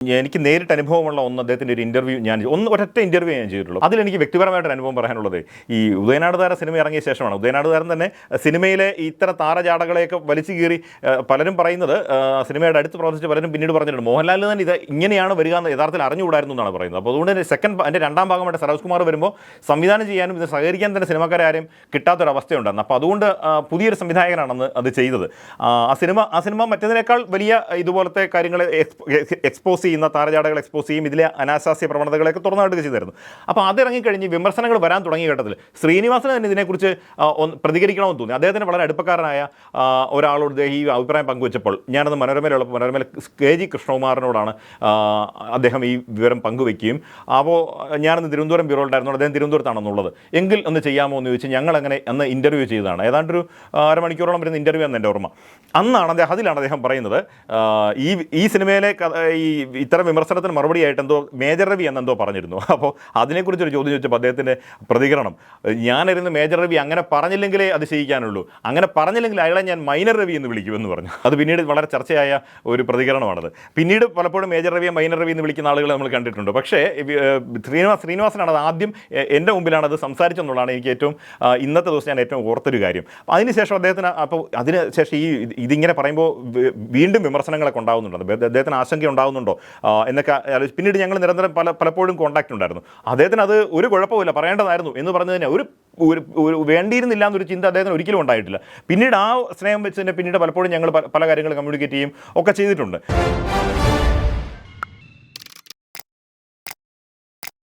എനിക്ക് നേരിട്ട് അനുഭവമുള്ള അദ്ദേഹത്തിൻ്റെ ഒരു ഇൻ്റർവ്യൂ ഒരൊറ്റ ഇൻ്റർവ്യൂ ഞാൻ ചെയ്തിട്ടുള്ളൂ. അതിലെനിക്ക് വ്യക്തിപരമായിട്ടൊരു അനുഭവം പറയാനുള്ളത് ഈ ഉദയനാടുതാര സിനിമ ഇറങ്ങിയ ശേഷമാണ്. ഉദയനാടുതാരൻ തന്നെ സിനിമയിലെ ഇത്തരം താരജാടകളെയൊക്കെ വലിച്ചു കീറി പലരും പറയുന്നത്, സിനിമയുടെ അടുത്ത് പ്രവർത്തിച്ച് പലരും പിന്നീട് പറഞ്ഞിട്ടുണ്ട് മോഹൻലാലിന് തന്നെ ഇത് ഇങ്ങനെയാണ് വരിക എന്ന് യഥാർത്ഥത്തിൽ അറിഞ്ഞുകൂടായിരുന്നു എന്നാണ് പറയുന്നത്. അപ്പോൾ അതുകൊണ്ട് തന്നെ എൻ്റെ രണ്ടാം ഭാഗമായിട്ട് സരോജ് കുമാർ വരുമ്പോൾ സംവിധാനം ചെയ്യാനും ഇത് സഹകരിക്കാൻ തന്നെ സിനിമാക്കാരെ ആരെയും കിട്ടാത്തൊരവസ്ഥയുണ്ടായിരുന്നു. അപ്പോൾ അതുകൊണ്ട് പുതിയൊരു സംവിധായകനാണെന്ന് അത് ചെയ്തത്. ആ സിനിമ മറ്റേതിനേക്കാൾ വലിയ ഇതുപോലത്തെ കാര്യങ്ങൾ എക്സ്പോസ് ചെയ്യുന്ന താരജാടകൾ എക്സ്പോസ് ചെയ്യും, ഇതിലെ അനാശാസ്യ പ്രവണതകളൊക്കെ തുറന്നായിട്ട് ചെയ്തായിരുന്നു. അപ്പോൾ അതിറങ്ങിക്കഴിഞ്ഞ് വിമർശനങ്ങൾ വരാൻ തുടങ്ങിയ ഘട്ടത്തിൽ ശ്രീനിവാസന് തന്നെ ഇതിനെക്കുറിച്ച് പ്രതികരിക്കണമെന്ന് തോന്നി. അദ്ദേഹത്തിന് വളരെ അടുപ്പക്കാരനായ ഒരാളോട് ഈ അഭിപ്രായം പങ്കുവച്ചപ്പോൾ ഞാനത് മനോരമയിലുള്ളപ്പോൾ മനോരമയിൽ KG കൃഷ്ണകുമാറിനോടാണ് അദ്ദേഹം ഈ വിവരം പങ്കുവയ്ക്കുകയും, അപ്പോൾ ഞാനന്ന് തിരുവനന്തപുരം ബ്യൂറോയിലായിരുന്നു, അദ്ദേഹം തിരുവനന്തപുരത്താണെന്നുള്ളത്, എങ്കിൽ ഒന്ന് ചെയ്യാമോ എന്ന് ചോദിച്ച് ഞങ്ങളങ്ങനെ അന്ന് ഇൻ്റർവ്യൂ ചെയ്തതാണ്. ഏതാണ്ടൊരു അരമണിക്കൂറോളം വരുന്ന ഇൻ്റർവ്യൂ എന്ന് എൻ്റെ ഓർമ്മ. അതിലാണ് അദ്ദേഹം പറയുന്നത് ഈ സിനിമയിലെ ഈ ഇത്തരം വിമർശനത്തിന് മറുപടിയായിട്ട് മേജർ രവി എന്നെന്തോ പറഞ്ഞിരുന്നു. അപ്പോൾ അതിനെക്കുറിച്ചൊരു ചോദ്യം ചോദിച്ചപ്പോൾ അദ്ദേഹത്തിൻ്റെ പ്രതികരണം, ഞാനിരുന്ന് മേജർ രവി അങ്ങനെ പറഞ്ഞില്ലെങ്കിലേ അത് ചെയ്യിക്കാനുള്ളൂ, അങ്ങനെ പറഞ്ഞില്ലെങ്കിൽ അയാളെ ഞാൻ മൈനർ രവി എന്ന് വിളിക്കുമെന്ന് പറഞ്ഞു. അത് പിന്നീട് വളരെ ചർച്ചയായ ഒരു പ്രതികരണമാണത്. പിന്നീട് പലപ്പോഴും മേജർ രവിയെ മൈനർ രവി എന്ന് വിളിക്കുന്ന ആളുകളെ നമ്മൾ കണ്ടിട്ടുണ്ട്. പക്ഷേ ശ്രീനിവാസനാണ് അത് ആദ്യം എൻ്റെ മുമ്പിലാണ് അത് സംസാരിച്ചെന്നുള്ളതാണ് എനിക്ക് ഇന്നത്തെ ദിവസം ഞാൻ ഏറ്റവും ഓർത്തൊരു കാര്യം. അതിനുശേഷം അദ്ദേഹത്തിന് അതിനുശേഷം ഇതിങ്ങനെ പറയുമ്പോൾ വീണ്ടും വിമർശനങ്ങളൊക്കെ ഉണ്ടാകുന്നുണ്ട്, അദ്ദേഹത്തിന് ആശങ്ക ഉണ്ടാകുന്നുണ്ടോ എന്നൊക്കെ പിന്നീട് ഞങ്ങൾ നിരന്തരം പലപ്പോഴും കോൺടാക്റ്റ് ഉണ്ടായിരുന്നു. അദ്ദേഹത്തിന് അത് ഒരു കുഴപ്പമില്ല, പറയേണ്ടതായിരുന്നു എന്ന് പറഞ്ഞതിന് ഒരു വേണ്ടിയിരുന്നില്ല എന്നൊരു ചിന്ത അദ്ദേഹത്തിന് ഒരിക്കലും ഉണ്ടായിട്ടില്ല. പിന്നീട് ആ സ്നേഹം വെച്ച് തന്നെ പിന്നീട് പലപ്പോഴും ഞങ്ങൾ പല കാര്യങ്ങൾ കമ്മ്യൂണിക്കേറ്റ് ചെയ്യും ഒക്കെ ചെയ്തിട്ടുണ്ട്.